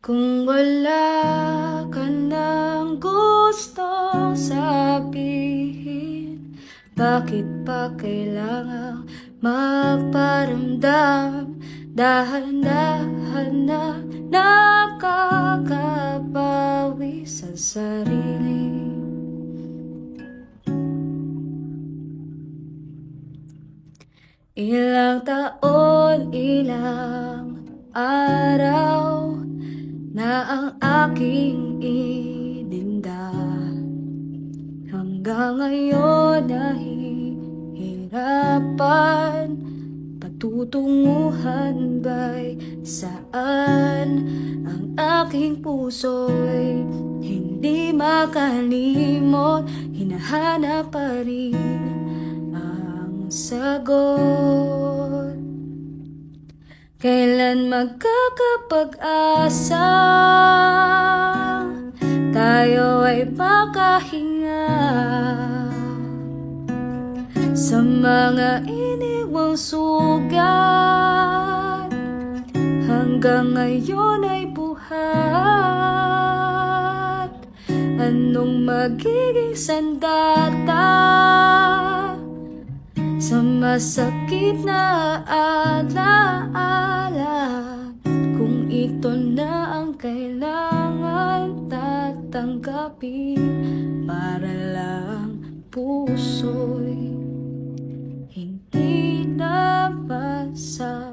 Kung wala ka ng gustong sabihin, bakit pa kailangang magparamdam? Dahan-dahan na nakakabawi sa sarili. Ilang taon, ilang araw na ang aking ininda, hanggang ngayon nahihirapan. Patutunguhan ba'y saan ang aking puso'y hindi makalimot? Hinahanap pa rin ang sagot. Kailan magkakapag-asa tayo ay makahinga sa mga iniwang sugat? Hanggang ngayon ay buhat. Anong magiging sandata sa masakit na alaala? Kung ito na ang kailangan tatanggapin, para lang puso'y hindi na masakit.